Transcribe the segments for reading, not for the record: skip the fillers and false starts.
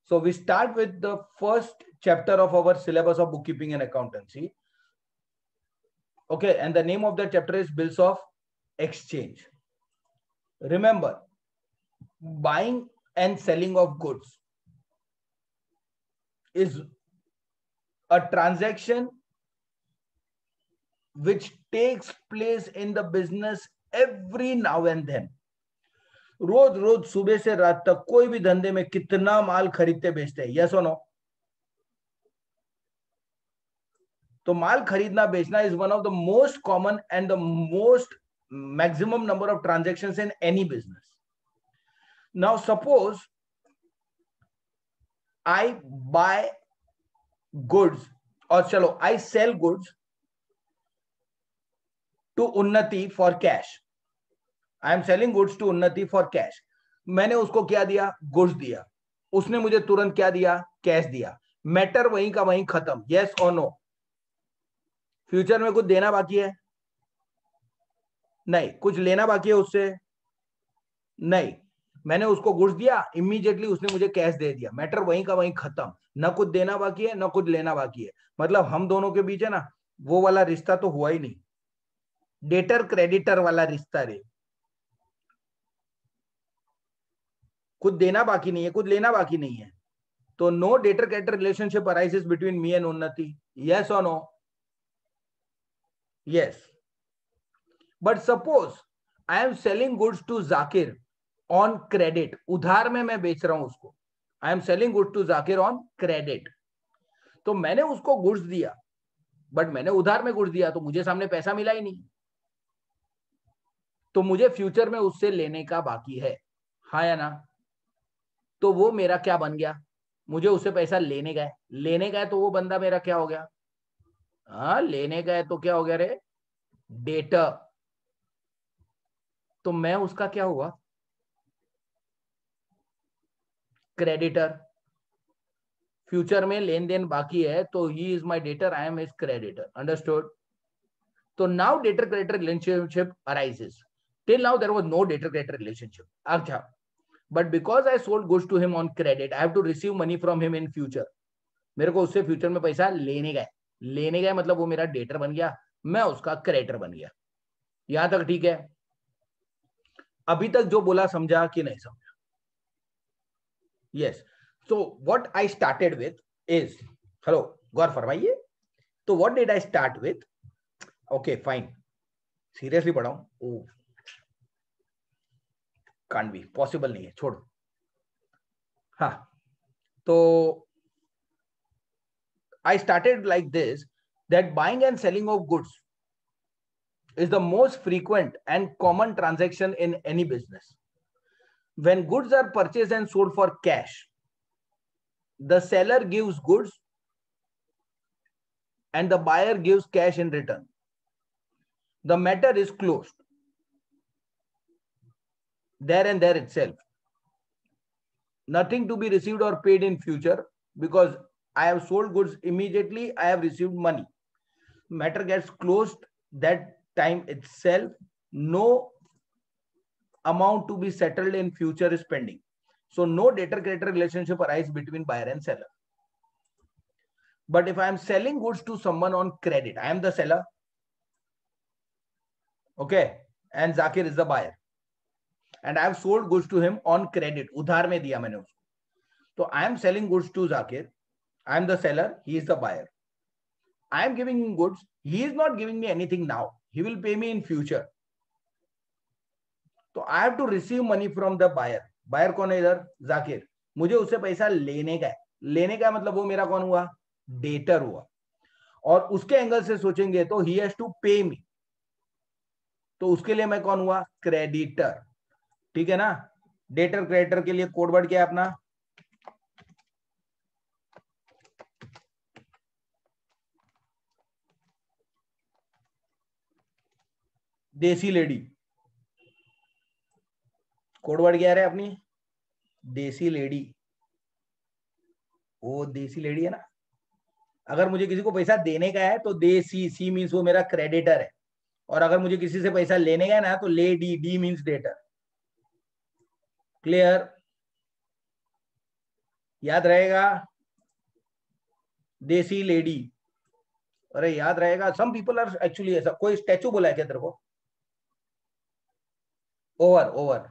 So we start with the first chapter of our syllabus of bookkeeping and accountancy. Okay, and the name of the chapter is bills of exchange. Remember, buying and selling of goods is a transaction which takes place in the business every now and then. रोज रोज सुबह से रात तक कोई भी धंधे में कितना माल खरीदते बेचते हैं, यस और नो? तो माल खरीदना बेचना is one of the most common and the most maximum number of transactions in any business. Now suppose I buy goods, और चलो I sell goods to Unnati for cash. I am selling goods to Unnati for cash. मैंने उसको क्या दिया? Goods दिया. उसने मुझे तुरंत क्या दिया? कैश दिया. मैटर वहीं का वहीं खत्म, यस और नो? फ्यूचर में कुछ देना बाकी है? नहीं. कुछ लेना बाकी है उससे? नहीं. मैंने उसको गुड्स दिया, इमीडिएटली उसने मुझे कैश दे दिया. मैटर वहीं का वहीं खत्म. ना कुछ देना बाकी है, ना कुछ लेना बाकी है. मतलब हम दोनों के बीच है ना, वो वाला रिश्ता तो हुआ ही नहीं. डेटर क्रेडिटर वाला रिश्ता रे. कुछ देना बाकी नहीं है, कुछ लेना बाकी नहीं है. तो no debtor creditor relationship arises between me and Unnati, yes और no? Yes. But suppose I am selling goods to Zakir on credit. उधार में मैं बेच रहा हूं उसको. I am selling goods to Zakir on credit. तो मैंने उसको गुड्स दिया, बट मैंने उधार में गुड्स दिया, तो मुझे सामने पैसा मिला ही नहीं. तो मुझे फ्यूचर में उससे लेने का बाकी है, हाँ या ना? तो वो मेरा क्या बन गया? मुझे उससे पैसा लेने का है. लेने का है तो वो बंदा मेरा क्या हो गया? हाँ, लेने का है तो क्या हो गया रे? डेटर. तो मैं उसका क्या हुआ? क्रेडिटर. फ्यूचर में लेन देन बाकी है तो he is my debtor, I am his creditor. Understood? तो now debtor creditor relationship arises. Till now there was no debtor creditor relationship. अच्छा, but because I sold goods to him on credit, I have to receive money from him in future. मेरे को उससे future में पैसा लेने का है. लेने का है मतलब वो मेरा डेटर बन गया, मैं उसका क्रेडिटर बन गया. यहां तक ठीक है? अभी तक जो बोला समझा कि नहीं समझा? Yes. So what I started with is, hello गौर फरमाइए. तो what did I start with? Okay fine, seriously पढ़ाऊं? कांट बी, पॉसिबल नहीं है, छोड़ो. हाँ, तो I started like this, that buying and selling of goods is the most frequent and common transaction in any business. When goods are purchased and sold for cash, the seller gives goods and the buyer gives cash in return. The matter is closed there and there itself. Nothing to be received or paid in future because I have sold goods immediately, I have received money. Matter gets closed that time itself. No amount to be settled in future is pending. So no debtor creditor relationship arises between buyer and seller. But if I am selling goods to someone on credit, I am the seller, okay, and Zakir is the buyer, and I have sold goods to him on credit. उधार में दिया मैंने उसको. तो I am selling goods to Zakir, I am the seller, he is the buyer. I am giving him goods, he is not giving me anything now, he will pay me in future. तो I have to receive money from the buyer. Buyer कौन है इधर? जाकिर. मुझे उससे पैसा लेने का है. लेने का मतलब वो मेरा कौन हुआ? डेटर हुआ. और उसके एंगल से सोचेंगे तो he has to pay me, तो उसके लिए मैं कौन हुआ? क्रेडिटर. ठीक है ना? डेटर क्रेडिटर के लिए कोड वर्ड क्या है अपना? देसी लेडी. कोड वर्ड क्या है अपनी? देसी लेडी. वो देसी लेडी है ना. अगर मुझे किसी को पैसा देने का है तो देसी, सी मीन्स वो मेरा क्रेडिटर है. और अगर मुझे किसी से पैसा लेने का है ना तो lady, D means debtor. Clear? याद रहेगा देसी लेडी, अरे याद रहेगा. सम पीपल आर एक्चुअली ऐसा. कोई स्टैचू बोला है क्या तेरे को? ओवर ओवर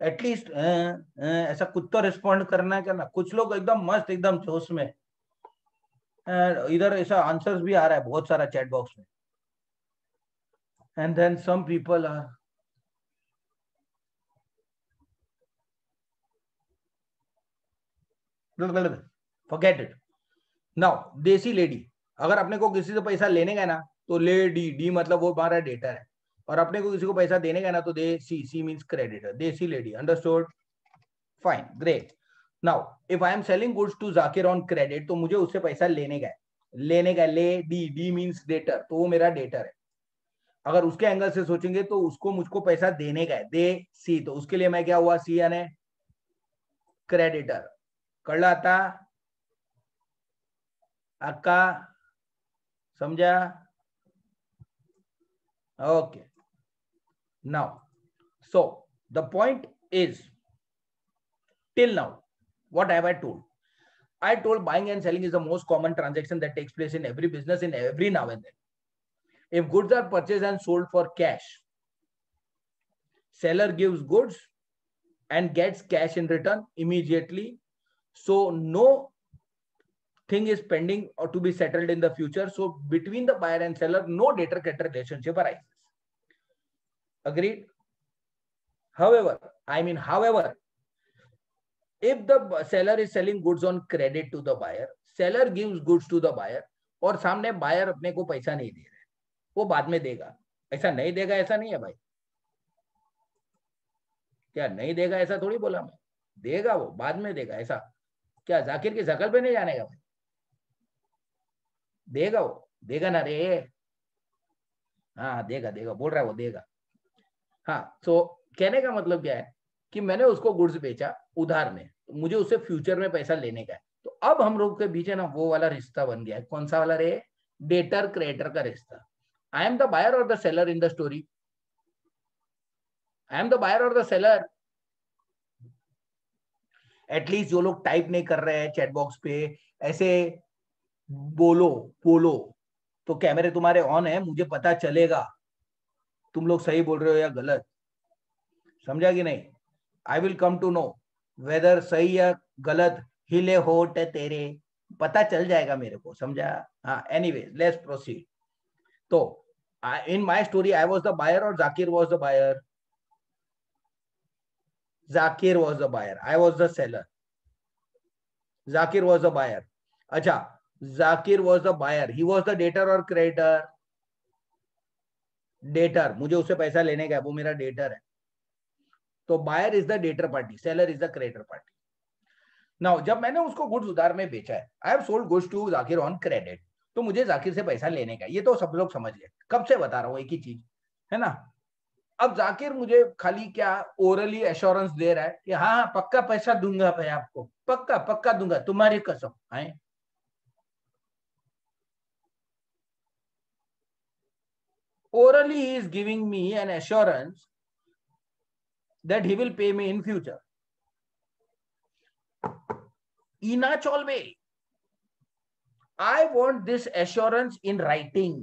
एटलीस्ट ऐसा कुछ तो रिस्पॉन्ड करना है क्या ना. कुछ लोग एकदम मस्त एकदम जोश में. इधर ऐसा आंसर्स भी आ रहा है बहुत सारा चैट बॉक्स में. And then some people are forget it. Now desi lady, अगर अपने को किसी से पैसा लेने का है ना तो ले डी. डी मतलब वो हमारा डेटर है. और अपने को किसी को पैसा देने का है ना तो the C. C means creditor. देसी lady. Understood? Fine, great. Now if I am selling goods to Zakir on credit, तो मुझे उससे पैसा लेने का है. लेने का ले डी. डी मीन्स डेटर, तो वो मेरा डेटर है. अगर उसके एंगल से सोचेंगे तो उसको मुझको पैसा देने का है. दे सी, तो उसके लिए मैं क्या हुआ? सी यानी क्रेडिटर. कळलं अक्का? समझा? Okay. Now, so the point is, till now, what have I told? I told buying and selling is the most common transaction that takes place in every business in every now and then. If goods are purchased and sold for cash, seller gives goods and gets cash in return immediately. So no thing is pending or to be settled in the future. So between the buyer and seller, no debtor-creditor relationship arises. Agreed? However, if the seller is selling goods on credit to the buyer, seller gives goods to the buyer, और सामने buyer अपने को पैसा नहीं दे रहा है, वो बाद में देगा. ऐसा नहीं देगा ऐसा नहीं है भाई. क्या नहीं देगा ऐसा थोड़ी बोला मैं. देगा, वो बाद में देगा. ऐसा क्या जाकिर की शकल पे नहीं जाने का भाई? देगा, वो देगा ना रे. हाँ देगा देगा बोल रहा है, वो देगा. हाँ, तो कहने का मतलब क्या है कि मैंने उसको गुड्स बेचा उधार में, मुझे उससे फ्यूचर में पैसा लेने का है. तो अब हम लोग के बीच है ना वो वाला रिश्ता बन गया है. कौन सा वाला रे? डेटर क्रेडिटर का रिश्ता. आई एम द बायर और the seller in the story. I am the buyer और द सेलर. एटलीस्ट जो लोग टाइप नहीं कर रहे हैं चैट बॉक्स पे, ऐसे बोलो बोलो. तो कैमरे तुम्हारे ऑन है, मुझे पता चलेगा तुम लोग सही बोल रहे हो या गलत. समझा कि नहीं? I will come to know whether सही या गलत. हिले होट तेरे, पता चल जाएगा मेरे को. समझा? हाँ, एनीवेज लेट्स प्रोसीड. तो in my story I was the buyer और Zakir was the buyer. Zakir was the buyer, I was the seller. Zakir was the buyer. अच्छा, Zakir was the buyer, he was the debtor और क्रेडिटर? डेटर. मुझे उससे पैसा लेने का है, वो मेरा डेटर है. तो buyer is the debtor party, seller is the creditor party. Now जब मैंने उसको गुड्स उधार में बेचा है, I have sold goods to Zakir on credit, तो मुझे जाकिर से पैसा लेने का. ये तो सब लोग समझ गए. कब से बता रहा हूं एक ही चीज, है ना. अब जाकिर मुझे खाली क्या ओरली एश्योरेंस दे रहा है कि हाँ हाँ पक्का पैसा दूंगा भाई आपको, पक्का पक्का दूंगा, तुम्हारी कसम. है orally he is giving me an assurance that he will pay me in future. Ina Cholbe, I want this assurance in writing.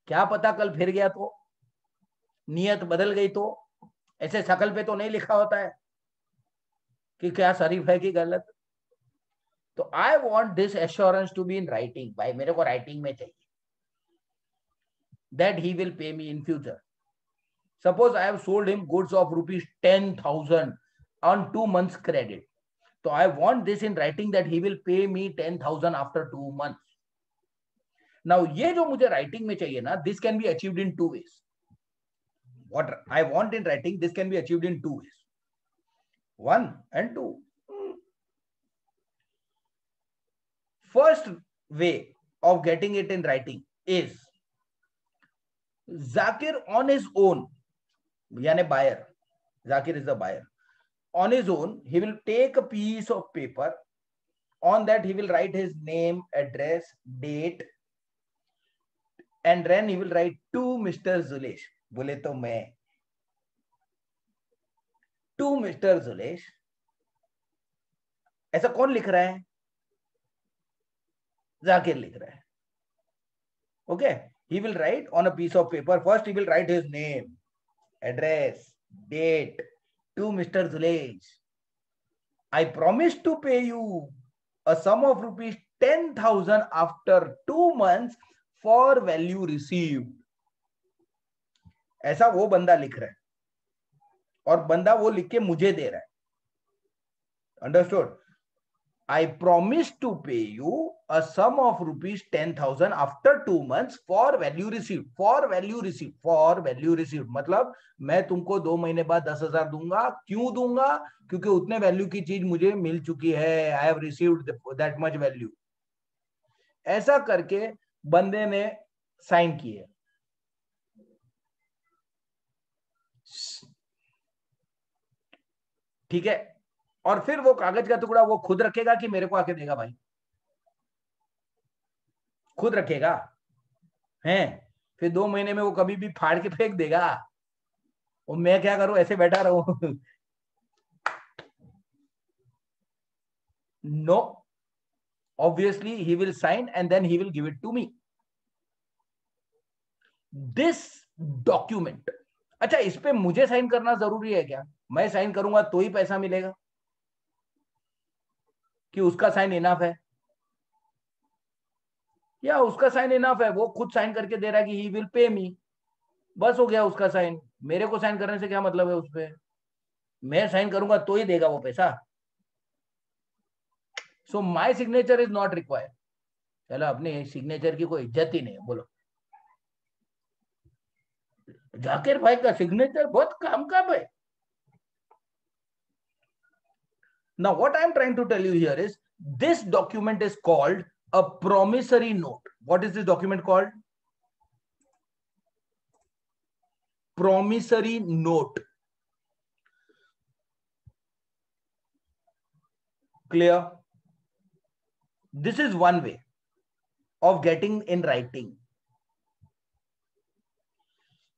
क्या पता कल फिर गया तो, नियत बदल गई तो. ऐसे शकल पे तो नहीं लिखा होता है कि क्या शरीफ है कि गलत. तो I want this assurance to be in writing. भाई मेरे को राइटिंग में चाहिए that he will pay me in future. Suppose I have sold him goods of rupees 10,000 on 2 months credit. So I want this in writing that he will pay me 10,000 after 2 months. Now ये जो मुझे writing में चाहिए ना, this can be achieved in 2 ways. What I want in writing, this can be achieved in 2 ways. 1 and 2. First way of getting it in writing is Zakir on his own, yani buyer, Zakir is the buyer. On his own, he will take a piece of paper. On that, he will write his name, address, date, and then he will write to Mr. Zulesh. बोले तो मैं. To mister Zulesh. ऐसा कौन लिख रहा है? जाकिर लिख रहा है। Okay, he will write on a piece of paper. First he will write his name, address, date to Mr. Zulesh. I promise to pay you a sum of rupees 10,000 after 2 months for value received. ऐसा वो बंदा लिख रहा है और बंदा वो लिख के मुझे दे रहा है। Understood? I promise to pay you a sum of rupees 10,000 after 2 months for value received. For value received. For value received. मतलब मैं तुमको 2 महीने बाद 10,000 दूंगा। क्यों दूंगा? क्योंकि उतने वैल्यू की चीज मुझे मिल चुकी है। I have received that much value. ऐसा करके बंदे ने साइन किए। ठीक है, और फिर वो कागज का टुकड़ा वो खुद रखेगा कि मेरे को आके देगा? भाई खुद रखेगा हैं। फिर 2 महीने में वो कभी भी फाड़ के फेंक देगा। और मैं क्या करूं? ऐसे बैठा रहूं? No, obviously he will sign and then he will give it to me. This document, अच्छा इस पे मुझे साइन करना जरूरी है क्या? मैं साइन करूंगा तो ही पैसा मिलेगा कि उसका साइन इनफ है? या उसका साइन इनफ है, वो खुद साइन करके दे रहा है कि ही विल पे मी, बस हो गया उसका साइन। मेरे को साइन करने से क्या मतलब है उस पे? मैं साइन करूंगा तो ही देगा वो पैसा। So my signature is not required. चलो, अपने सिग्नेचर की कोई इज्जत ही नहीं है। बोलो, जाकिर भाई का सिग्नेचर बहुत काम का है। Now what I am trying to tell you here is this document is called a promissory note. What is this document called? Promissory note. Clear? This is one way of getting in writing.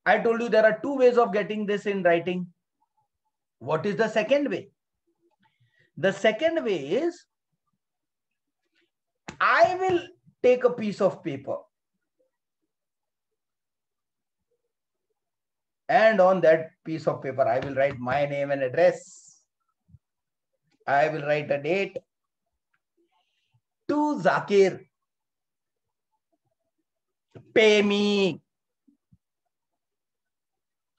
I told you there are 2 ways of getting this in writing. What is the second way? The second way is I will take a piece of paper and on that piece of paper I will write my name and address. I will write a date to Zakir. Pay me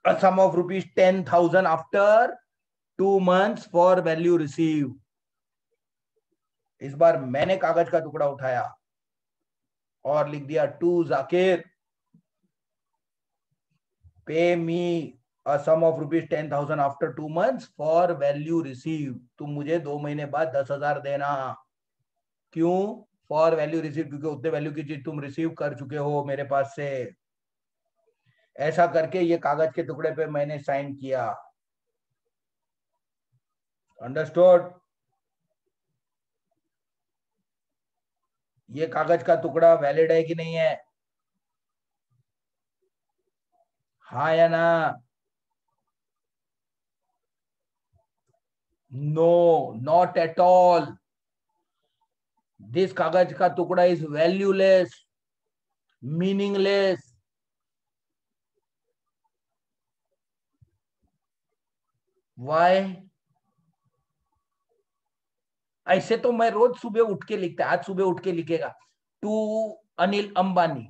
a sum of rupees 10,000 after 2 months for value received. इस बार मैंने कागज का टुकड़ा उठाया और लिख दिया to Zakir, पे मी a sum of rupees 10,000 after 2 months for value received. तुम मुझे 2 महीने बाद 10,000 देना। क्यों? फॉर वैल्यू रिसीव, क्योंकि उतने वैल्यू की चीज तुम रिसीव कर चुके हो मेरे पास से। ऐसा करके ये कागज के टुकड़े पे मैंने साइन किया। अंडरस्टूड? ये कागज का टुकड़ा वैलिड है कि नहीं है? हाँ या ना? No, not at all. This कागज का टुकड़ा इज वैल्यूलेस, मीनिंगलेस। व्हाई? ऐसे तो मैं रोज सुबह उठ के लिखता, आज सुबह उठ के लिखेगा to Anil Ambani,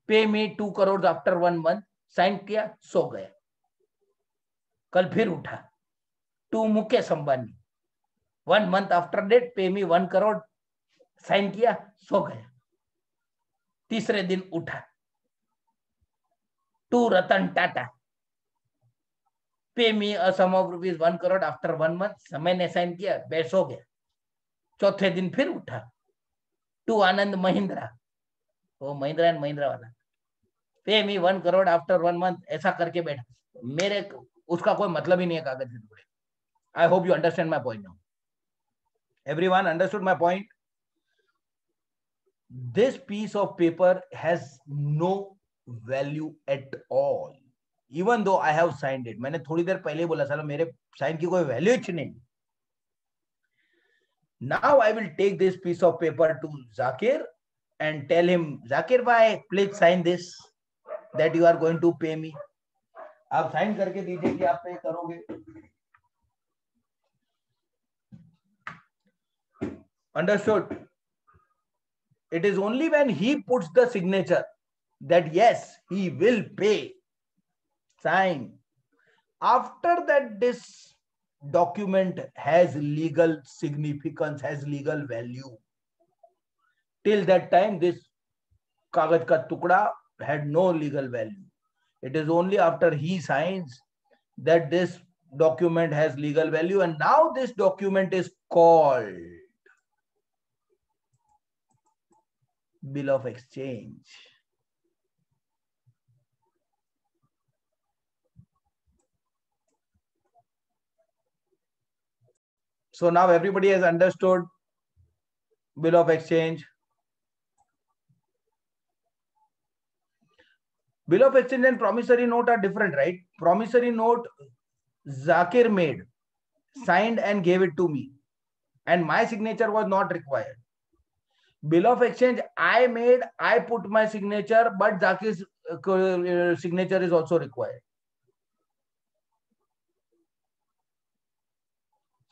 pay me 2 crore after 1 month, sign किया, सो गया। कल फिर उठा, to Mukesh Ambani, 1 month after date, pay me 1 crore, sign किया, सो गया। तीसरे दिन उठा, to Ratan Tata, pay me a sum of rupees 1 crore after 1 month, मैंने साइन किया, मैं सो गया। चौथे दिन फिर उठा, टू आनंद महिंद्रा, वो महिंद्रा एंड महिंद्रा वाला, पे मी 1 करोड़ आफ्टर 1 मंथ, ऐसा करके बैठा। मेरे उसका कोई मतलब ही नहीं है कागज के टुकड़े। I hope you understand my point now. Everyone understood my point? This piece of paper has no value at all. Even though I have signed it, मैंने थोड़ी देर पहले बोला साला मेरे साइन की कोई वैल्यू नहीं. Now I will take this piece of paper to Zakir and tell him, Zakir bhai, please sign this that you are going to pay me. आप साइन करके दीजिए कि आप पे करोगे. Understood? It is only when he puts the signature that yes, he will pay. Sign. After that, this document has legal significance, has legal value. Till that time, this कागज का टुकड़ा had no legal value. It is only after he signs that this document has legal value, and now this document is called Bill of Exchange. So now everybody has understood Bill of Exchange. Bill of Exchange and promissory note are different, right? Promissory note Zakir made, signed and gave it to me, and my signature was not required. Bill of Exchange I made, I put my signature, but Zakir's signature is also required.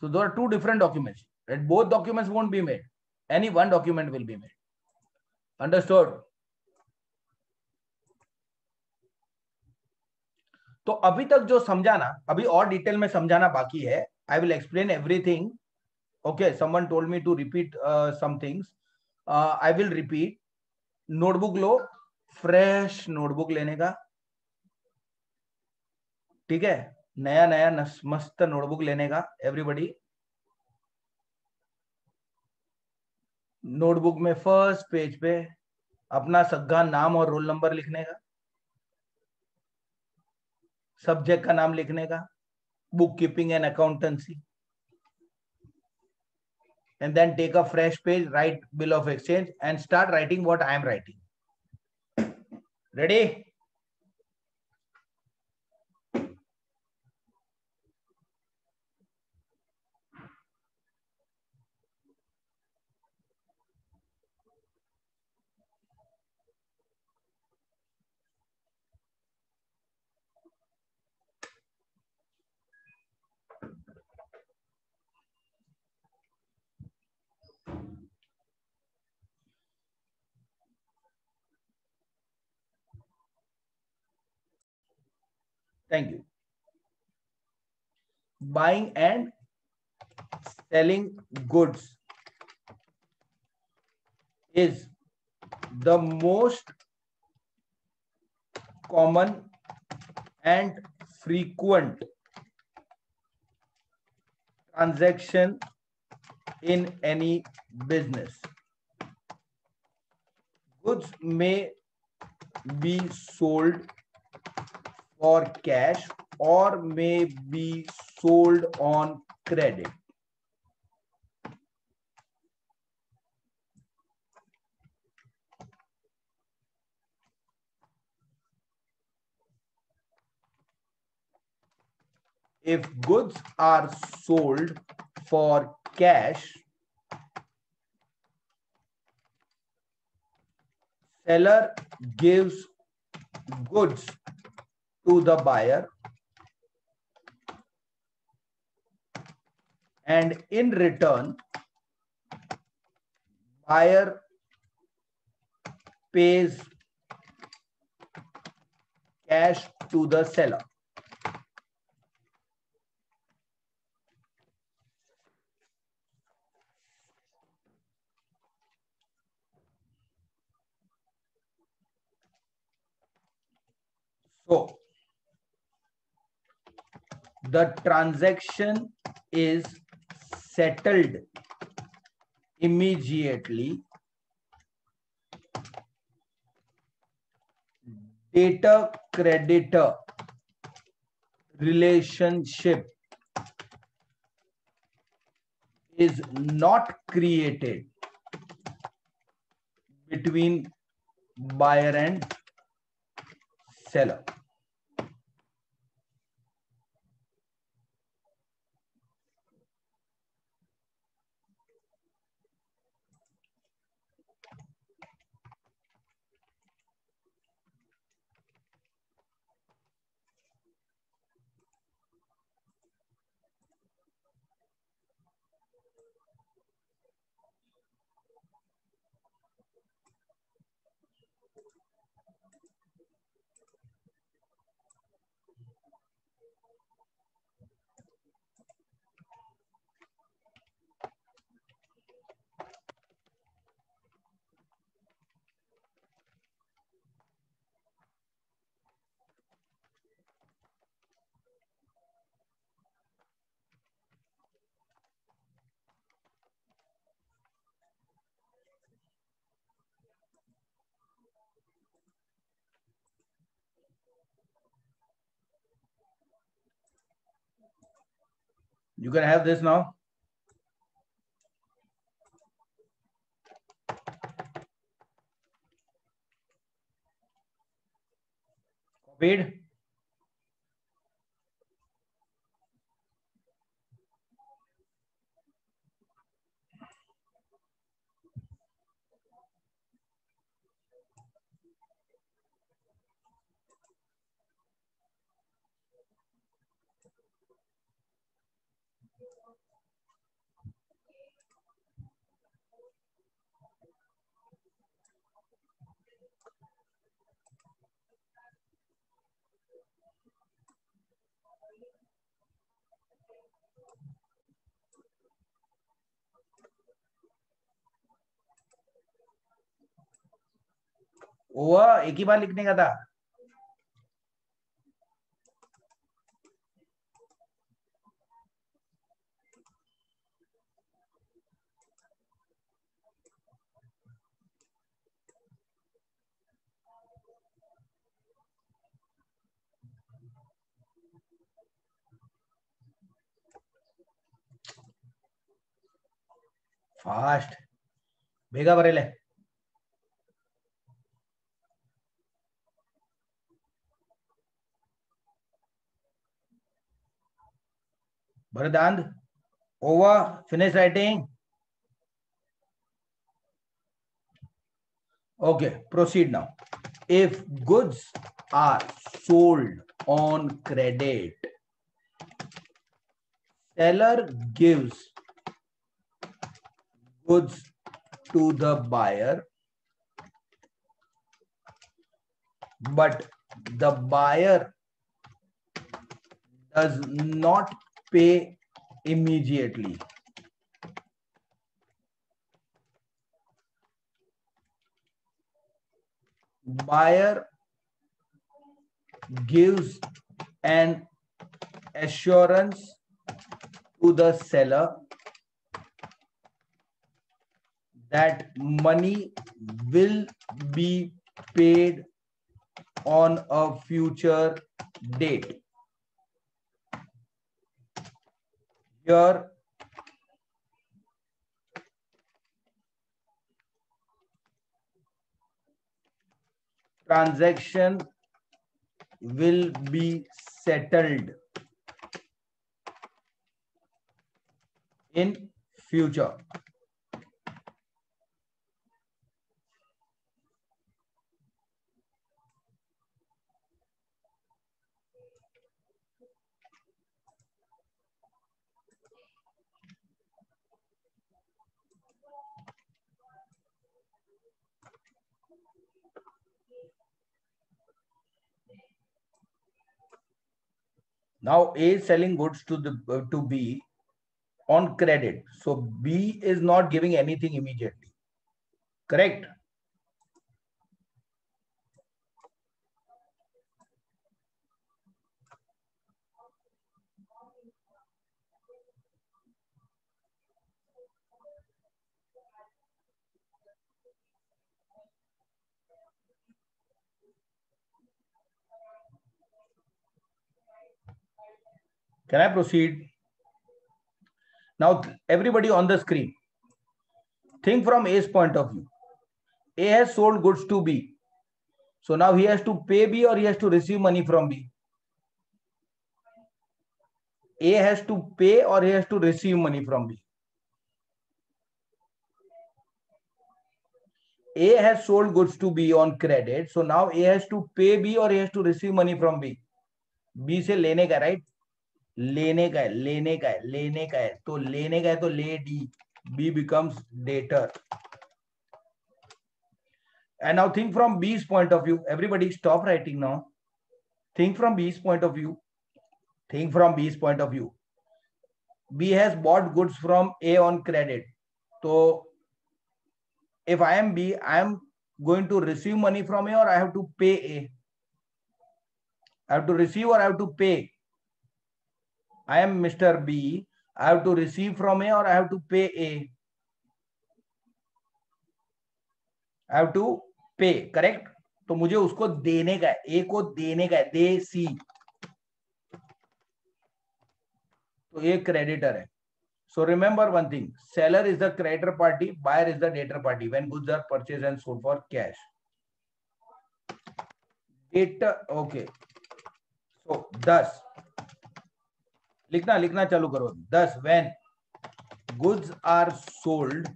So there are two different documents, and both documents won't be made. Any one document will be made. Understood? तो अभी तक जो समझाना, अभी और detail में समझाना बाकी है. I will explain everything. Okay, someone told me to repeat some things. I will repeat. Notebook low, fresh notebook लेने का, ठीक है, नया नया मस्त नोटबुक लेने का. एवरीबॉडी नोटबुक में फर्स्ट पेज पे अपना सग्गा नाम और रोल नंबर लिखने का, सब्जेक्ट का नाम लिखने का, book keeping and accountancy, and then take a fresh page, write bill of exchange and start writing what I am writing. Ready? Thank you. Buying and selling goods is the most common and frequent transaction in any business. Goods may be sold for cash or may be sold on credit. If goods are sold for cash, seller gives goods to the buyer, and in return, buyer pays cash to the seller. So the transaction is settled immediately. Debtor-creditor relationship is not created between buyer and seller. You can have this now. Copied. Over एक ही बार लिखने का था. Fast ಬೇಗ ಬರೆಯಲೆ. Bharadand, over, finish writing. Okay, proceed now. If goods are sold on credit, seller gives goods to the buyer, but the buyer does not pay immediately. Buyer gives an assurance to the seller that money will be paid on a future date. Here, transaction will be settled in future. Now A is selling goods to B on credit. So B is not giving anything immediately. Correct? Can I proceed? Now, everybody on the screen, think from A's point of view. A has sold goods to B. So now he has to pay B or he has to receive money from B? A has to pay or he has to receive money from B? A has sold goods to B on credit. So now A has to pay B or he has to receive money from B? B से लेने का, right? लेने का है, लेने का है, लेने का है. तो लेने का है तो ले D. B becomes debtor. And now think from B's point of view. Everybody stop writing now. Think from B's point of view. Think from B's point of view. B has bought goods from A on credit. So if I am B, I am going to receive money from A or I have to pay A? I have to receive or I have to pay? I am Mr. B. I have to receive from A or I have to pay A? I have to pay, correct? तो मुझे उसको देने का है, A को देने का है, दे सी. तो ये क्रेडिटर है. So remember one thing, seller is the creditor party, buyer is the debtor party when goods are purchased and sold for cash. Debtor, okay. So thus लिखना चालू करो. Thus when goods are sold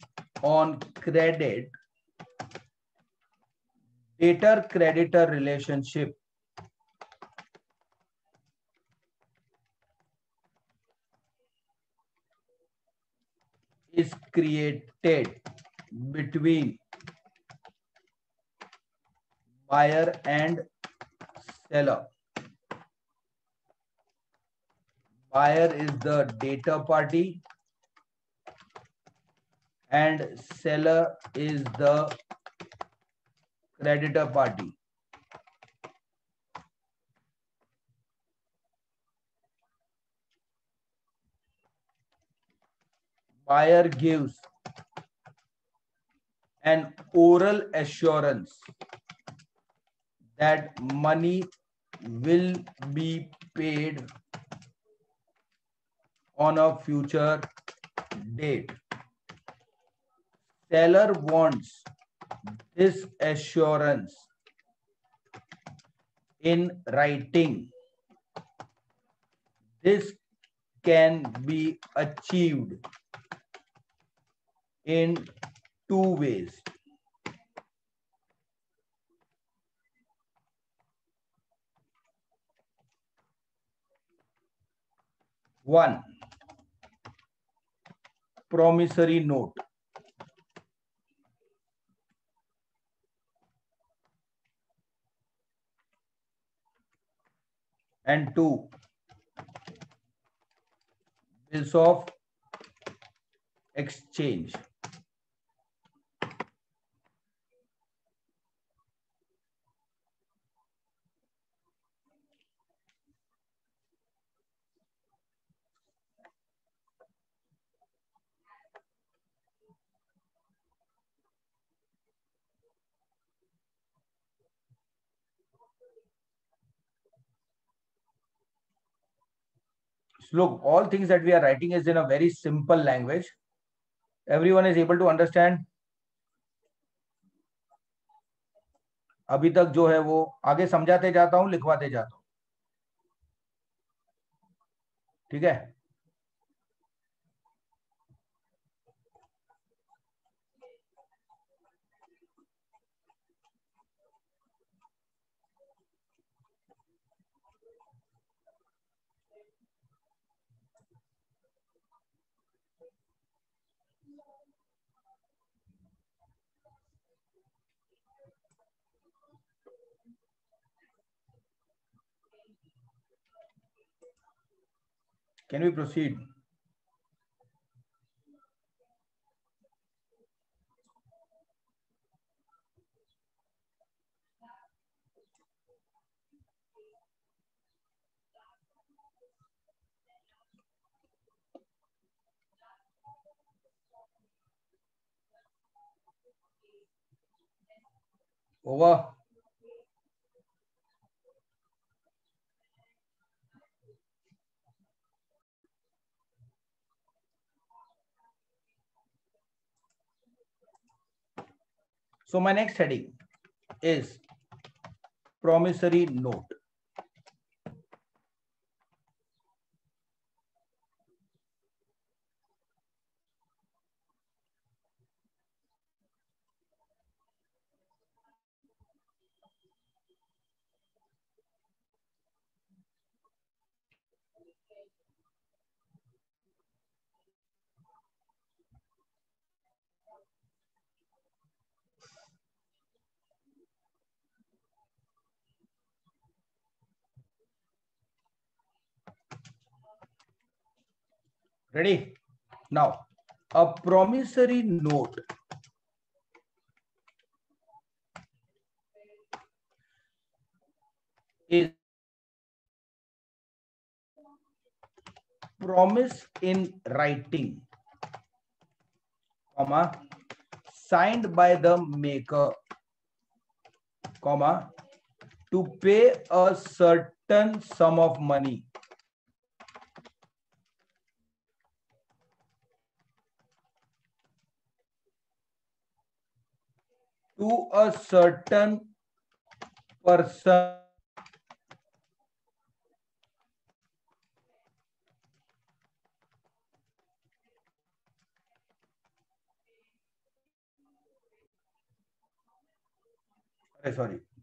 on credit, debtor creditor relationship is created between buyer and seller. Buyer is the debtor party and seller is the creditor party. Buyer gives an oral assurance that money will be paid on a future date. Seller wants this assurance in writing. This can be achieved in two ways. One, promissory note. And two, bills of exchange. Look, all things that we are writing is in a very simple language. Everyone is able to understand. अभी तक जो है वो आगे समझाते जाता हूं, लिखवाते जाता हूं. ठीक है. Can we proceed? Over. So my next heading is promissory note. Ready? Now, a promissory note is promise in writing, comma, signed by the maker, comma, to pay a certain sum of money to a certain person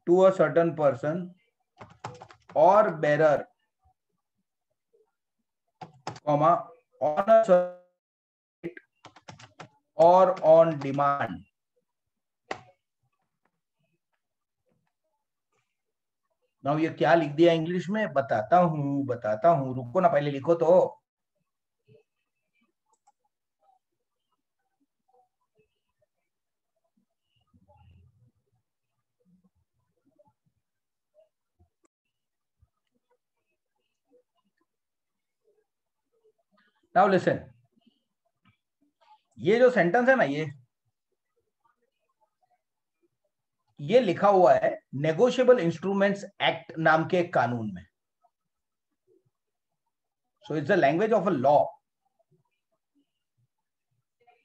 to a certain person or bearer, comma, on a certain or on demand. Now ये क्या लिख दिया English में, बताता हूं, रुको ना, पहले लिखो तो। नाउ लिसन, ये जो सेंटेंस है ना, ये लिखा हुआ है नेगोशिएबल इंस्ट्रूमेंट्स एक्ट नाम के कानून में। So it's the language of a law,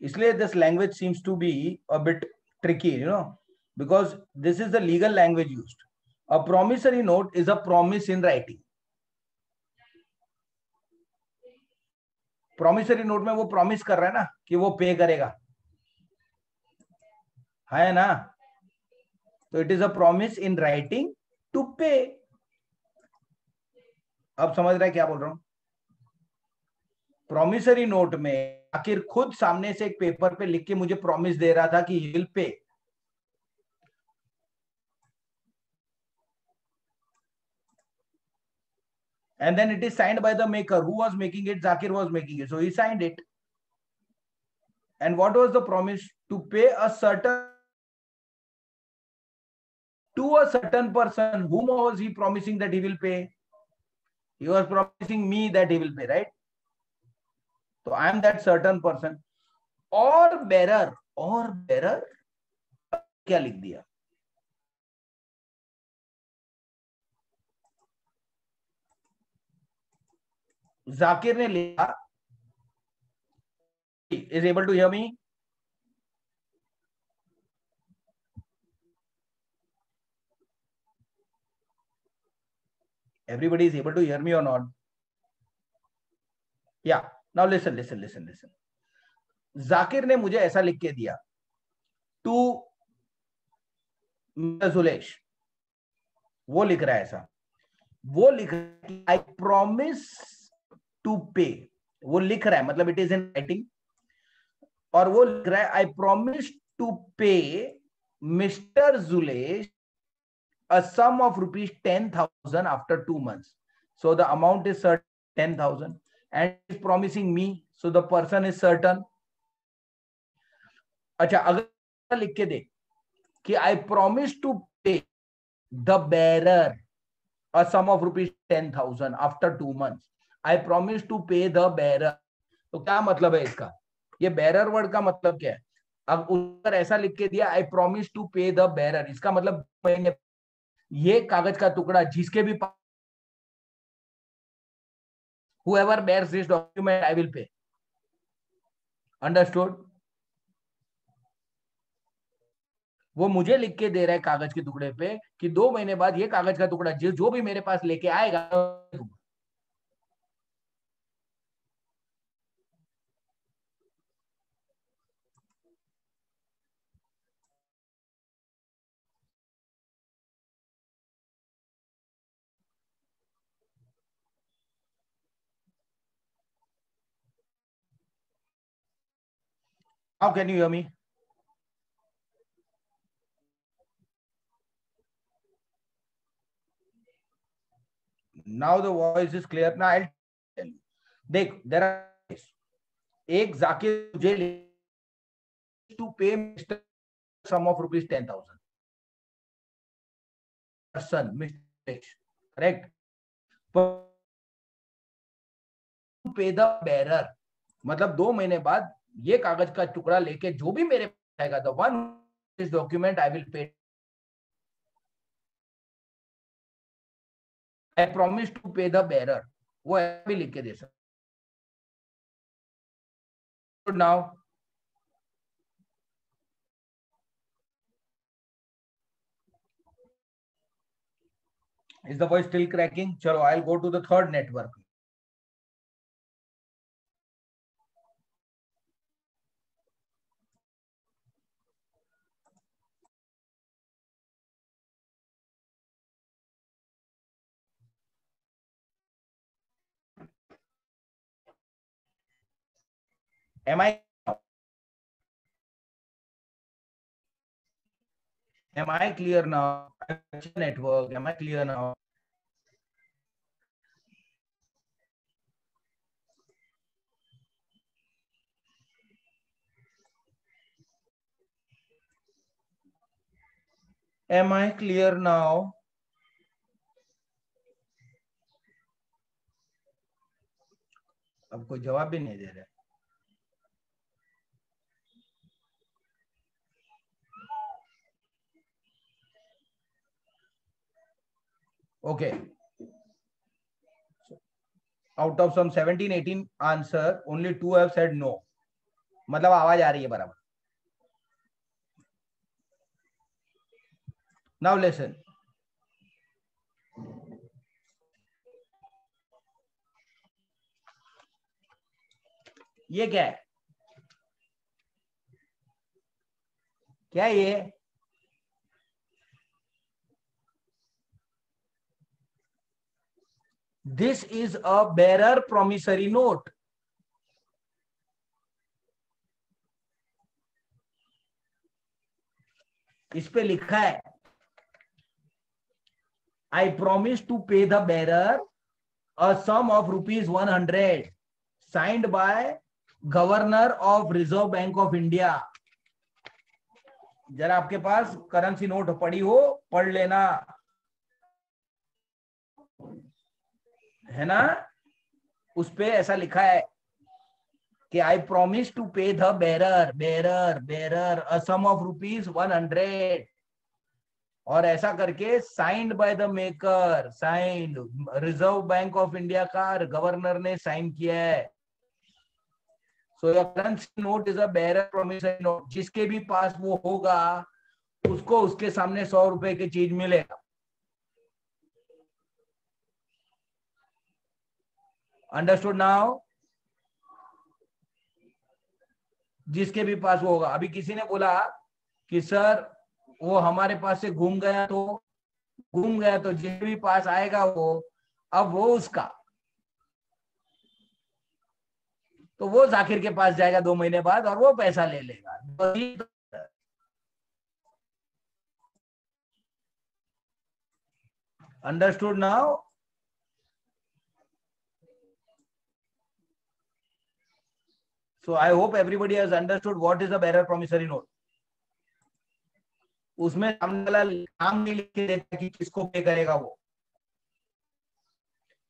इसलिए this language seems to be a bit tricky, because this is the legal language used. A promissory note is a promise in writing. Promissory note में वो promise कर रहा है ना कि वो पे करेगा, है ना? तो it is a promise in writing to pay. अब समझ रहा है क्या बोल रहा हूं? प्रॉमिसरी नोट में आखिर खुद सामने से एक पेपर पे लिख के मुझे प्रॉमिस दे रहा था कि he will pay, and then it is signed by the maker. Who was making it? Zakir was making it, so he signed it. And what was the promise? To pay a certain, to a certain person. Whom was he promising that he will pay? He was promising me that he will pay, right? So I am that certain person. और bearer क्या लिख दिया? जाकिर ने लिखा, is able to hear me? Everybody is able to hear me or not? Yeah. Now listen. Zakir ने मुझे ऐसा लिख के दिया, टू जुलेश, वो लिख रहा है ऐसा, वो लिख रहा है आई प्रॉमिस टू पे, वो लिख रहा है, मतलब इट इज इन राइटिंग, और वो लिख रहा है आई प्रॉमिस टू पे mister जुलेश a sum of rupees 10,000 after 2 months. So the amount is certain 10,000 and is promising me. So the person is certain. अच्छा, अगर लिख के दे कि I promise to pay the bearer a sum of rupees 10,000 after 2 months. I promise to pay the bearer. तो क्या मतलब है इसका? ये bearer वर्ड का मतलब क्या है? अब ऊपर ऐसा लिख के दिया I promise to pay the bearer, इसका मतलब मैंने ये कागज का टुकड़ा जिसके भी whoever bears this document I will pay. Understood? वो मुझे लिख के दे रहा है कागज के टुकड़े पे कि 2 महीने बाद ये कागज का टुकड़ा जो भी मेरे पास लेके आएगा। How can you hear me? Now the voice is clear. Now I'll tell you. देख, there are एक जाकिर मुझे to pay Mr. sum of rupees 10,000. Person, Mr. Correct? Pay the bearer, मतलब 2 महीने बाद ये कागज का टुकड़ा लेके जो भी मेरे पास आएगा, the one this document I will pay. I promise to pay the bearer. वो भी लिख के दे सकते. Now Is the voice still cracking? Chalo, I'll go to the third network. Am I clear now? Network. Am I clear now? Am I clear now? अब कोई जवाब भी नहीं दे रहा. Okay. Out of some 17-18 answer, only 2 have said no. मतलब आवाज आ रही है बराबर. Now listen. ये क्या है? क्या ये? This is a bearer promissory note. इस पे लिखा है I promise to pay the bearer a sum of ₹100 signed by Governor of Reserve Bank of India. जरा आपके पास करेंसी नोट पड़ी हो पढ़ लेना, है ना? उस पे ऐसा लिखा है कि I promise to pay the bearer a sum of ₹100 और ऐसा करके signed by the maker, signed reserve bank of India का गवर्नर ने साइन किया है. So your currency note is a bearer promissory note. जिसके भी पास वो होगा उसको उसके सामने 100 रुपए की चीज मिलेगा. Understood now? जिसके भी पास वो होगा. अभी किसी ने बोला कि सर वो हमारे पास से घूम गया तो जिसके भी पास आएगा वो, अब वो उसका, तो वो जाकिर के पास जाएगा 2 महीने बाद और वो पैसा ले लेगा. Understood now? So I hope everybody has understood what is a bearer promissory note. उसमें सामने वाला नाम नहीं लिख के देता कि किसको पे करेगा.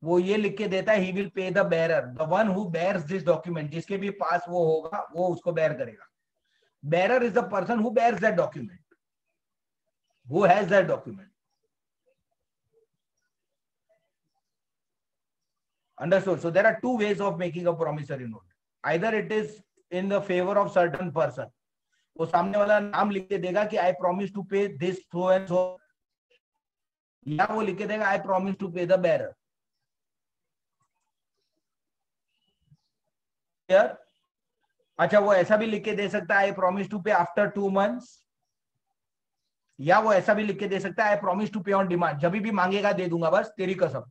वो ये लिख के देता है he will pay the bearer, the one who bears this document. जिसके भी पास वो होगा वो उसको bear करेगा. Bearer is the person who bears that document, who has that document. Understood? So there are two ways of making a promissory note. Either it is in the favor of certain person, वो सामने वाला नाम लिख के देगा कि I promise to pay this so and so, या वो लिख के देगा I promise to pay the bearer. अच्छा, वो ऐसा भी लिख के दे सकता है I promise to pay after 2 months, या वो ऐसा भी लिख के दे सकता है I promise to pay on demand. जब भी मांगेगा दे दूंगा, बस तेरी कसम.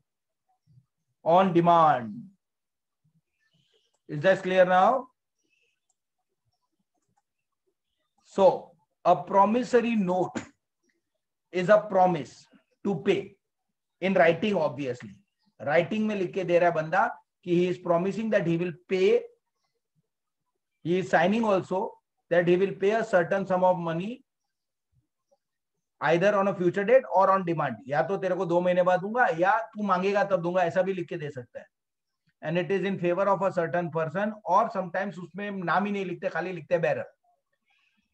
On demand. Is that clear now? So a promissory note is a promise to pay in writing. Obviously writing में लिख के दे रहा है बंदा कि he is promising that he will pay. He is signing also that he will pay a certain sum of money either on a future date or on demand. या तो तेरे को 2 महीने बाद दूंगा या तू मांगेगा तब दूंगा, ऐसा भी लिख के दे सकता है. And it is in favor of a certain person, और sometimes उसमें नाम ही नहीं लिखते, खाली लिखते bearer.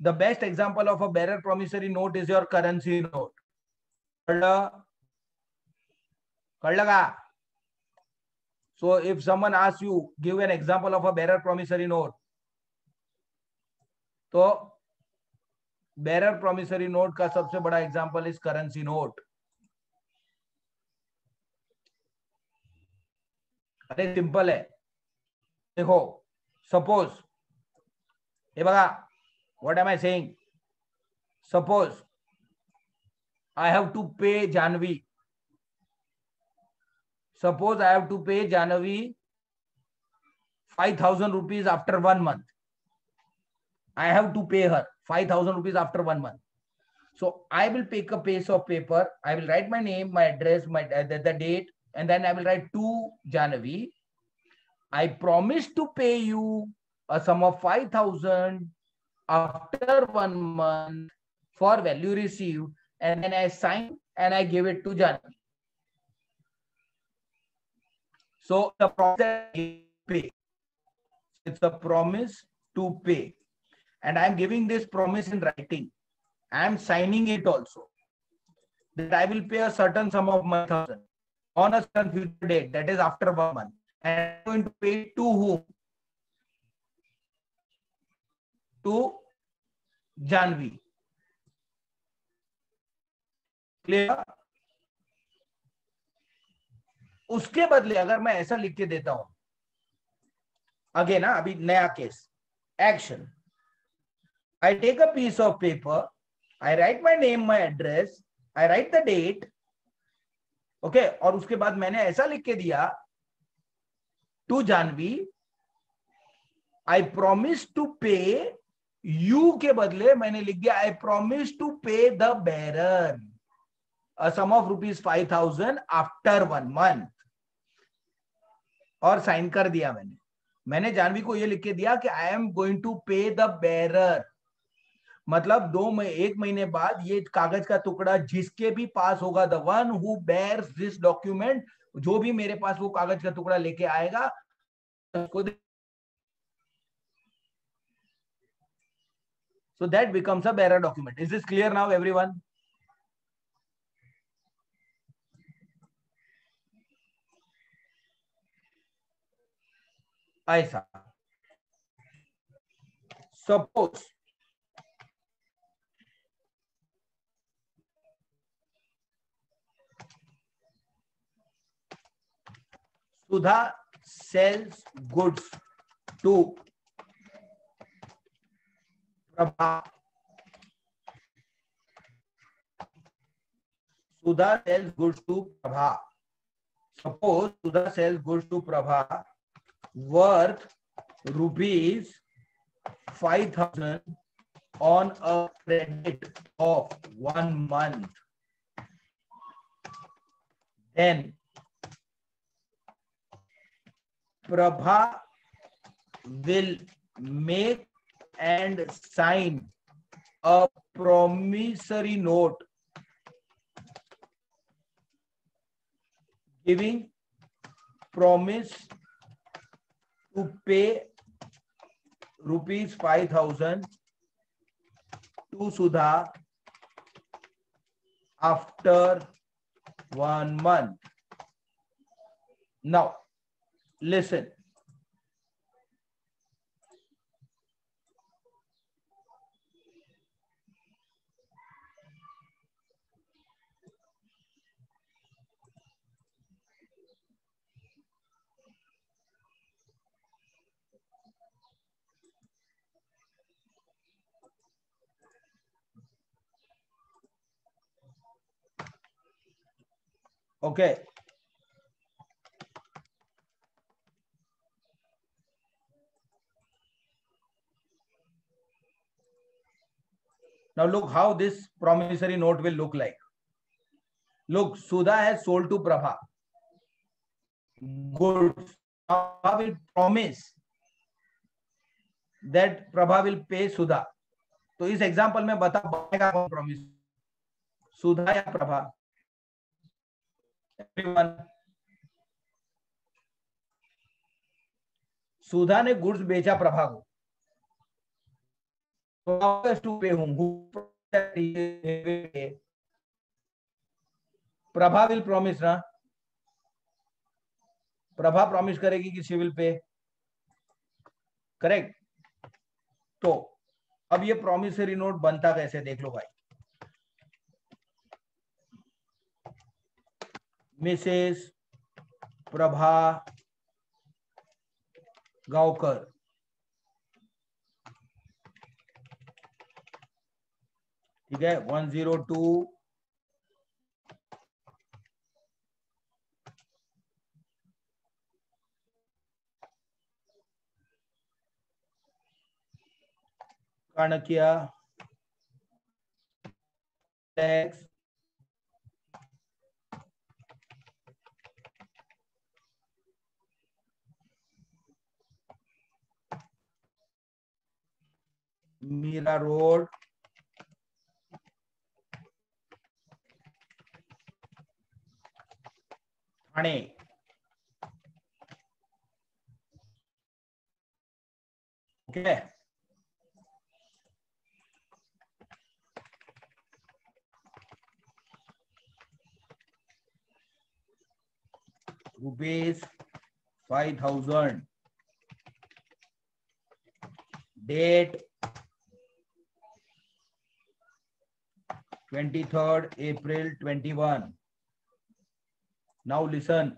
The best example of a bearer promissory note is your currency note. कर लगा? So if someone asks you, give an example of a bearer promissory note, तो bearer promissory note का सबसे बड़ा example is currency note. अरे simple है, देखो suppose, ये बघा, what am I saying, suppose I have to pay Janvi. Suppose I have to pay Janvi 5,000 rupees after 1 month. I have to pay her 5,000 rupees after 1 month. So I will pick a piece of paper. I will write my name, my address, my the date, and then I will write to Janvi. I promise to pay you a sum of 5,000 after 1 month for value received, and then I sign and I give it to Janvi. So the process is pay. It's a promise to pay, and I am giving this promise in writing. I am signing it also that I will pay a certain sum of 1,000 on a certain future date, that is after 1 month, and I am going to pay to whom? To Janvi. Clear? उसके बदले अगर मैं ऐसा लिख के देता हूं, again ना, अभी नया case, action, I take a piece of paper, I write my name, my address, I write the date, okay, और उसके बाद मैंने ऐसा लिख के दिया to Janvi, I promise to pay you के बदले मैंने लिख दिया I promise to pay the bearer a sum of rupees 5,000 after 1 month, और साइन कर दिया मैंने जानवी को ये लिख के दिया कि आई एम गोइंग टू पे द बेरर, मतलब 1 महीने बाद ये कागज का टुकड़ा जिसके भी पास होगा, the one who bears this document, जो भी मेरे पास वो कागज का टुकड़ा लेके आएगा उसको, so that becomes a bearer document. Is this clear now everyone? ऐसा suppose Sudha sells goods to Prabha. Sudha sells goods to Prabha. Suppose Sudha sells goods to Prabha worth rupees 5,000 on a credit of 1 month. Then Prabha will make and sign a promissory note giving promise to pay rupees 5,000 to Sudha after 1 month. Now, listen. Okay. Now look how this promissory note will look like. Look, Sudha has sold to Prabha goods. Prabha will promise that Prabha will pay Sudha. तो इस example में बता पाएगा कौन promise, सुधा या Prabha? Everyone. सुधा ने goods बेचा प्रभा को, to pay whom? Prabha will promise ना, प्रभा प्रॉमिस करेगी कि शी विल पे, करेक्ट? तो अब ये प्रॉमिसरी नोट बनता कैसे देख लो भाई. मिसेस प्रभा गांवकर, ठीक है। 102 Kanakia, tax, Mira road, Thane, okay. Rupees 5,000, date 23rd April 21. Now listen.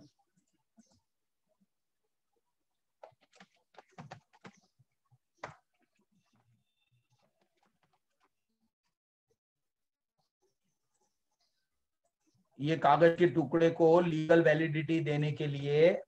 ये कागज के टुकड़े को लीगल वैलिडिटी देने के लिए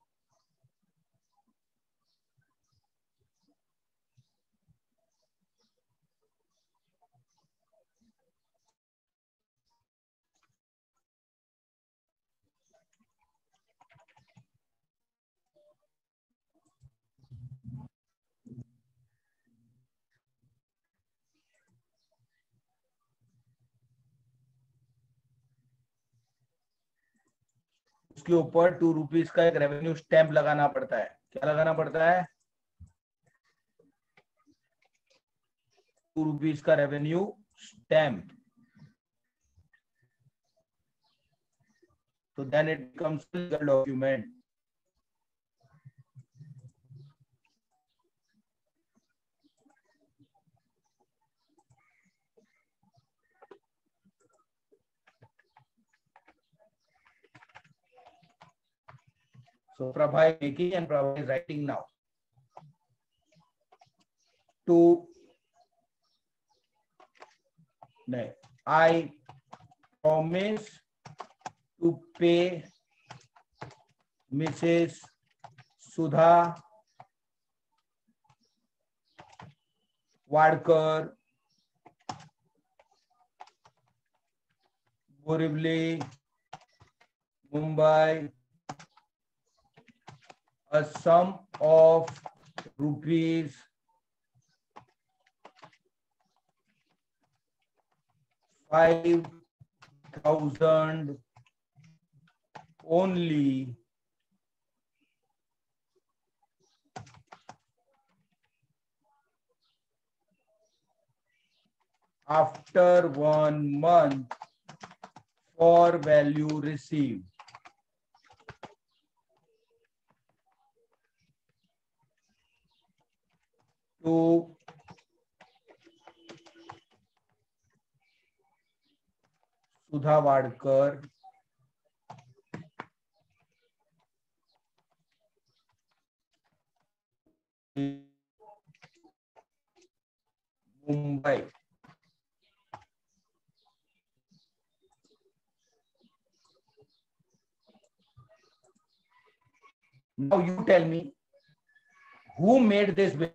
उसके ऊपर 2 रुपीज का एक रेवेन्यू स्टैंप लगाना पड़ता है। क्या लगाना पड़ता है? 2 रुपीज का रेवेन्यू स्टैंप। तो then it becomes legal document. So Prabha is making and Prabha is writing now. I promise to pay Mrs. Sudha Wadkar, Borivali, Mumbai, a sum of rupees 5,000 only after 1 month for value received. To Sudha Wadkar, Mumbai. Now you tell me, who made this bill?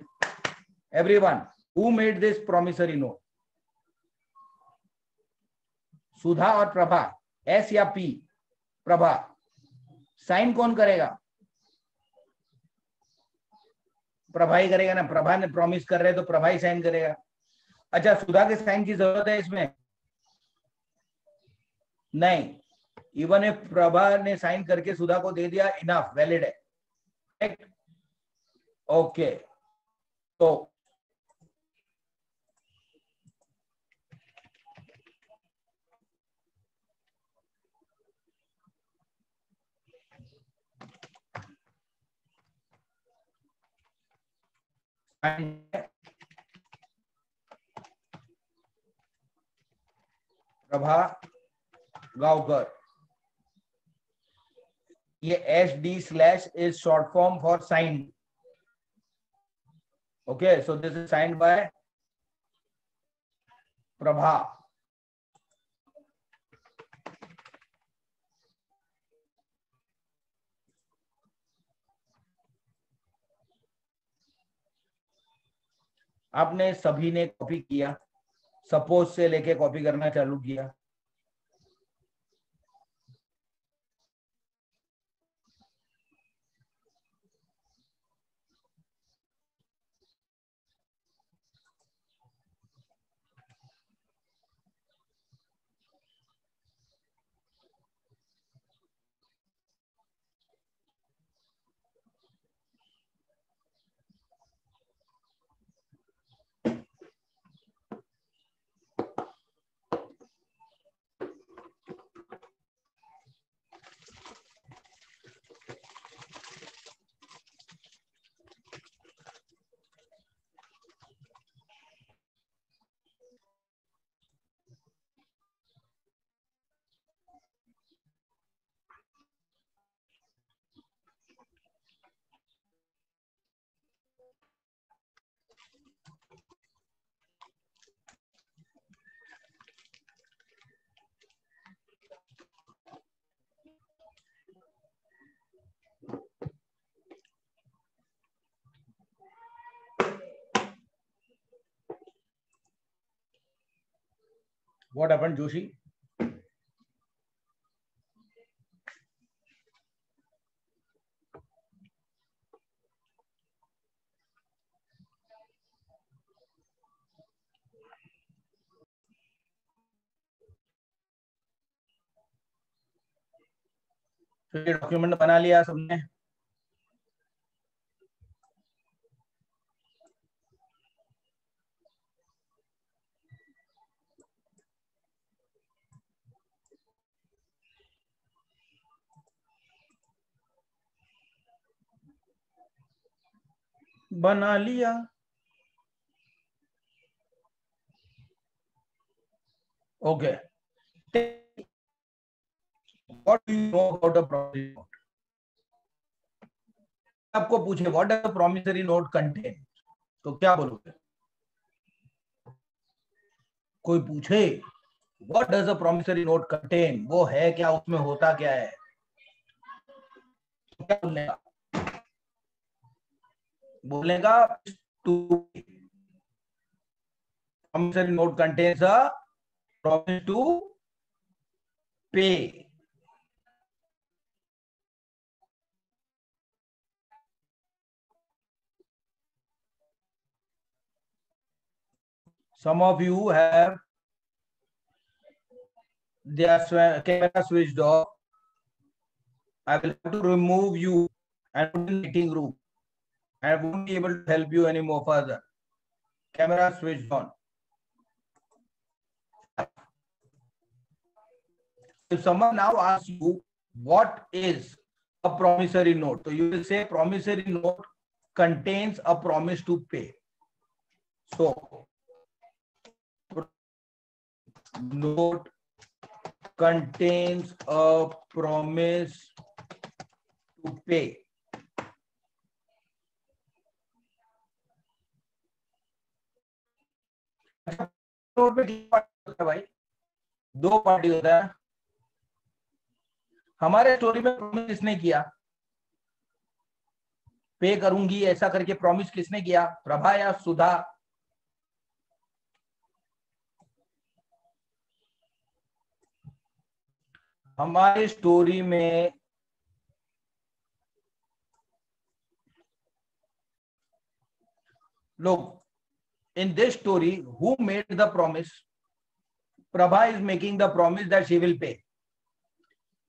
Everyone, who made this promissory note? सुधा और Prabha, S या P? Prabha. Sign कौन करेगा? प्रभा ही करेगा ना। प्रभा ने promise कर रहे तो प्रभा ही साइन करेगा। अच्छा, सुधा के साइन की जरूरत है इसमें? नहीं। इवन if प्रभा ने साइन करके सुधा को दे दिया, इनफ, वैलिड है। ओके, तो प्रभा गांवकर। ये SD/ is short form for signed. Okay, so this is signed by Prabha. आपने सभी ने कॉपी किया, सपोज से लेके कॉपी करना चालू किया. What happened, Joshi? तो ये डॉक्यूमेंट बना लिया सबने. बना लिया. Okay. What do you know about a promissory note? आपको पूछे what does a promissory note contain, तो क्या बोलोगे? कोई पूछे what does a promissory note contain, वो है क्या, उसमें होता क्या है, तो क्या बोलेगा? बोलेगा to promissory note contains a promise to pay. Some of you have their camera switched off. I will have to remove you and put in meeting room. I won't be able to help you anymore further. Camera switched on. If someone now asks you what is a promissory note, so you will say promissory note contains a promise to pay. So note contains a promise to pay. Note पे कितने party होता है भाई? 2 party होता है. हमारे story में promise किसने किया? पे करूंगी ऐसा करके प्रॉमिस किसने किया? प्रभा या सुधा? हमारे स्टोरी में लोग, in this story, who made the promise? Prabha is making the promise that she will pay.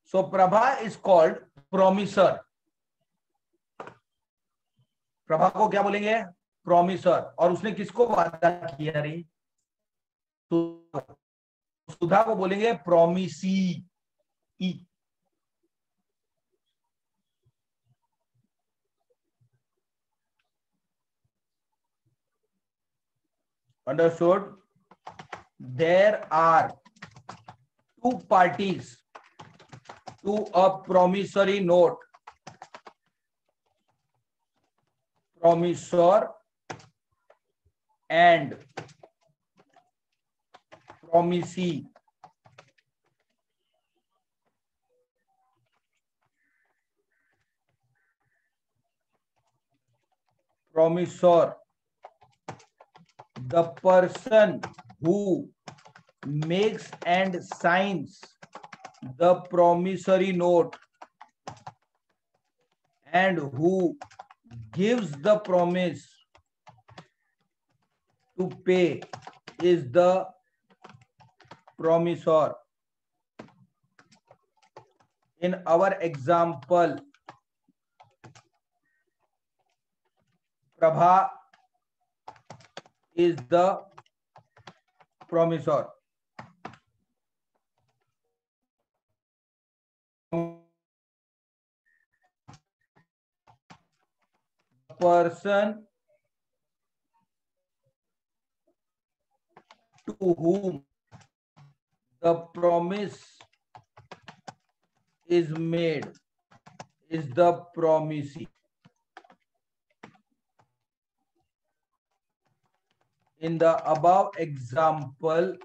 So Prabha is called promiser. Prabha को क्या बोलेंगे? प्रॉमिसर. और उसने किसको वादा किया रे? सुधा को बोलेंगे promisee. Understood? There are 2 parties to a promissory note. Promisor and promisee. Promisor, the person who makes and signs the promissory note and who gives the promise to pay is the promisor. In our example, Prabha is the promisor. Person to whom the promise is made is the promisee. In the above example,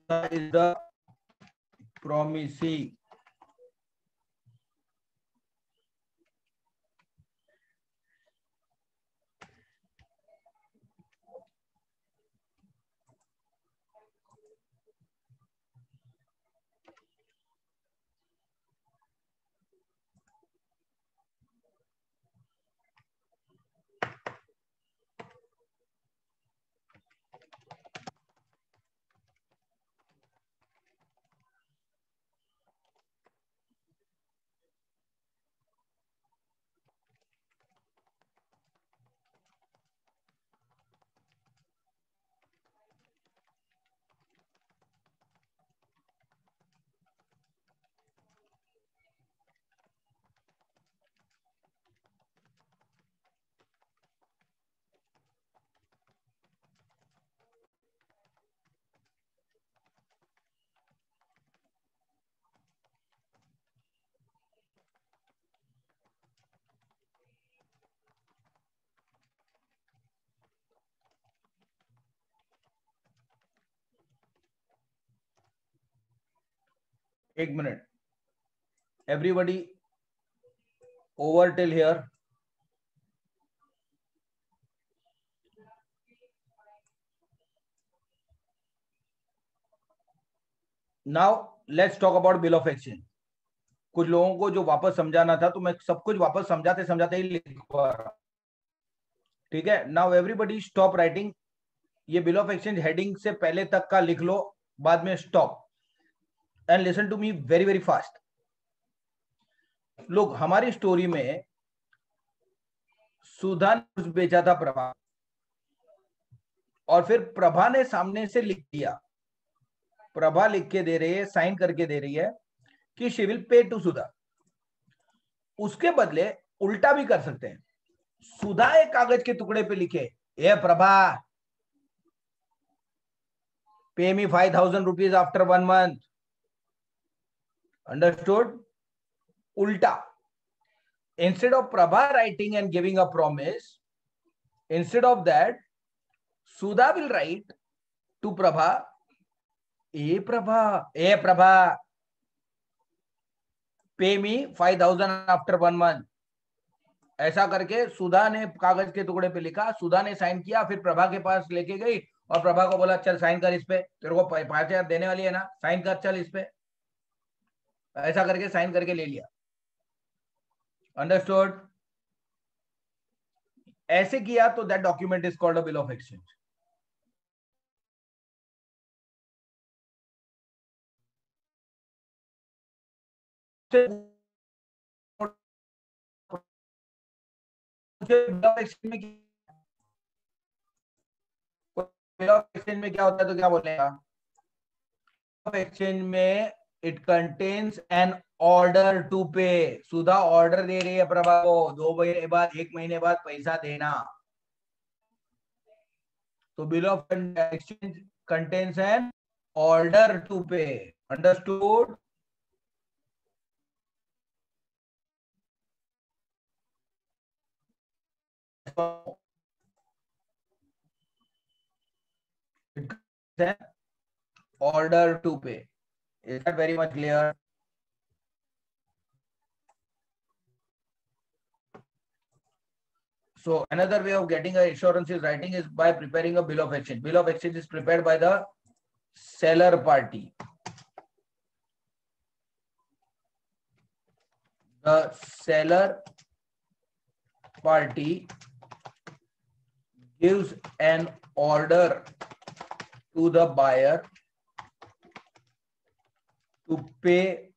Sudha is the promisee. एक minute, everybody over till here. Now let's talk about bill of exchange. कुछ लोगों को जो वापस समझाना था तो मैं सब कुछ वापस समझाते समझाते ही लिखवा रहा हूं, ठीक है. Now everybody stop writing. ये बिल ऑफ एक्सचेंज हेडिंग से पहले तक का लिख लो, बाद में stop and listen to me very very fast. लोग, हमारी स्टोरी में सुधा ने बेचा था प्रभा, और फिर प्रभा ने सामने से लिख दिया, प्रभा लिख के दे रही है, साइन करके दे रही है कि शी विल पे टू सुधा. उसके बदले उल्टा भी कर सकते हैं. सुधा एक कागज के टुकड़े पे लिखे, ए प्रभा, पे मी 5,000 rupees आफ्टर 1 month. अंडरस्टूड? उल्टा. Instead of Prabha writing and giving a promise, instead of that, Sudha will write to Prabha, A Prabha, pay me 5,000 after 1 month. ऐसा करके सुधा ने कागज के टुकड़े पे लिखा, सुधा ने साइन किया, फिर प्रभा के पास लेके गई और प्रभा को बोला, चल साइन कर इस पे, तेरे को 5,000 देने वाली है ना, साइन कर चल इस पे. ऐसा करके साइन करके ले लिया. अंडरस्टूड? ऐसे किया तो that document is called a bill of exchange. Bill of exchange में क्या होता है तो क्या बोलेगा? ऑफ एक्सचेंज में it contains an order to pay. सुधा ऑर्डर दे रही है प्रभा को 2 महीने बाद, 1 महीने बाद पैसा देना. तो bill of exchange contains an order to pay. Understood? order to pay. Is that very much clear? So another way of getting an insurance is writing is by preparing a bill of exchange. Bill of exchange is prepared by the seller party. The seller party gives an order to the buyer to pay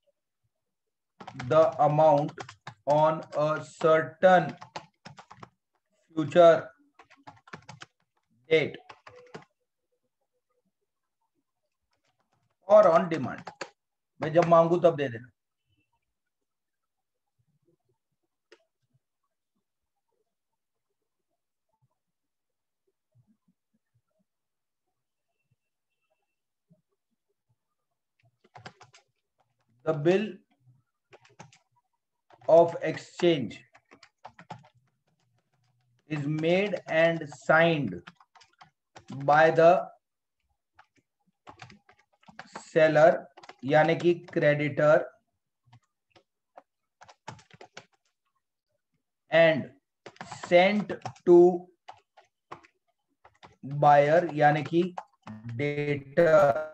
the amount on a certain future date or on demand. मैं जब मांगू तब दे देना. The bill of exchange is made and signed by the seller यानी कि creditor and sent to buyer यानी कि debtor.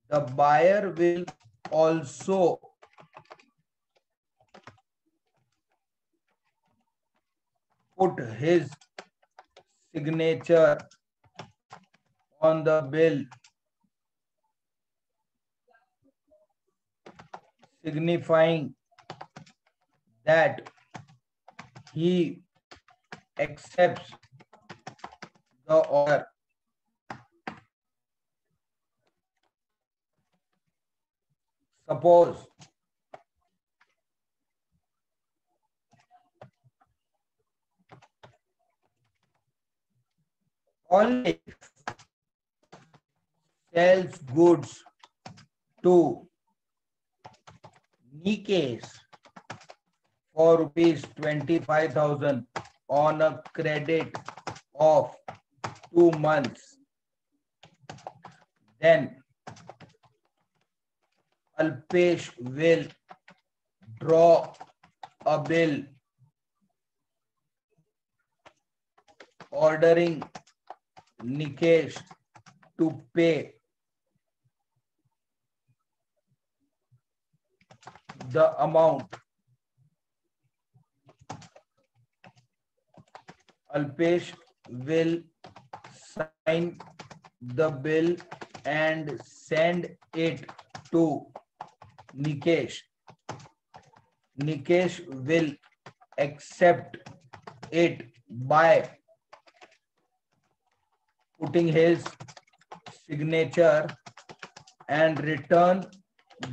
The buyer will also put his signature on the bill, signifying that he accepts the order. Suppose only sells goods to Nikesh for rupees 25,000 on a credit of 2 months, then Alpesh will draw a bill ordering Nikesh to pay the amount. Alpesh will sign the bill and send it to Nikesh. Nikesh will accept it by putting his signature and return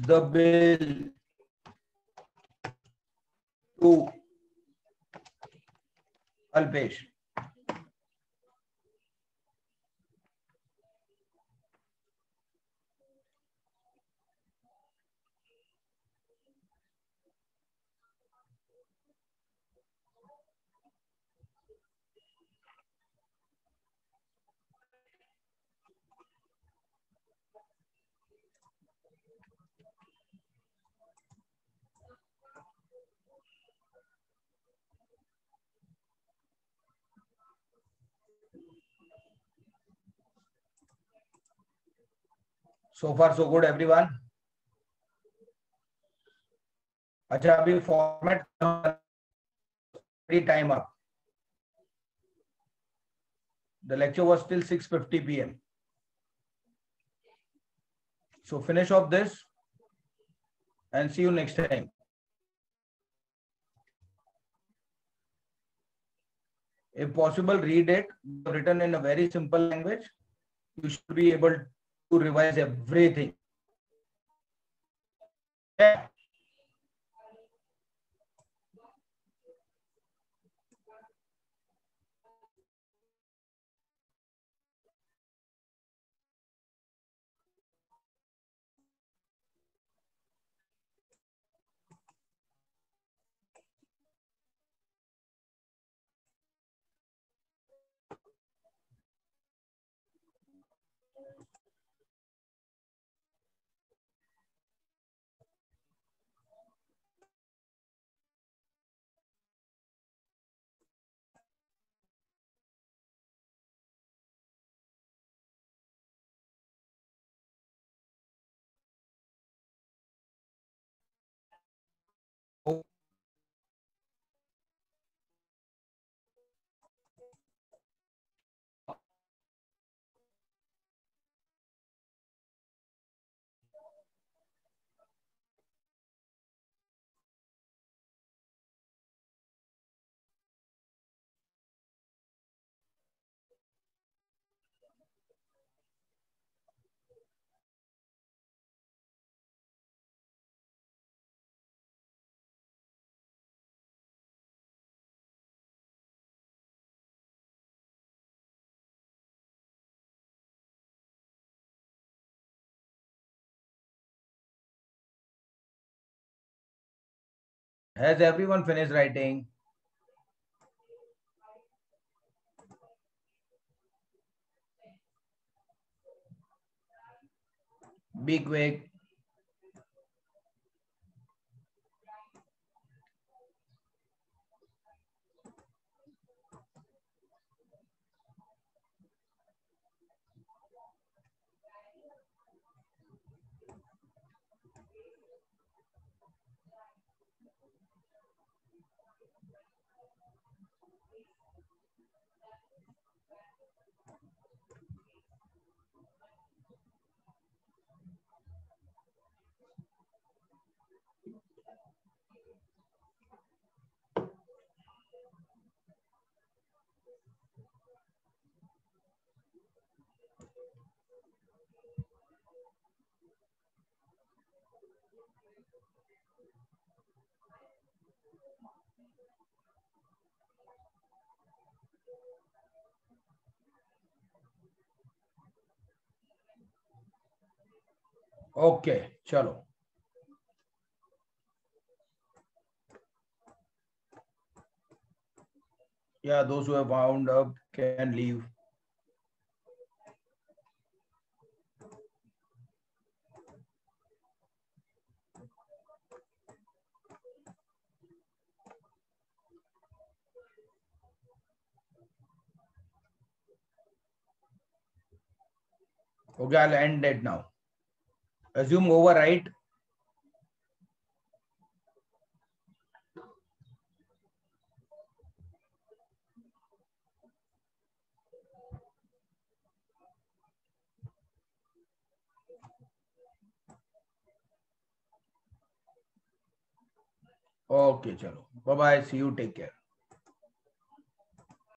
the bill to Alpesh. So far so good everyone. अच्छा अभी format time up. The lecture was till 6:50 p.m. So finish off this and see you next time. If possible, read it written in a very simple language. You should be able to revise everything. Yeah. Has everyone finished writing? Be quick. Okay, chalo. Yeah, those who have wound up can leave. Okay, I'll end it now. Assume overwrite. Okay, chalo. Bye bye. See you. Take care.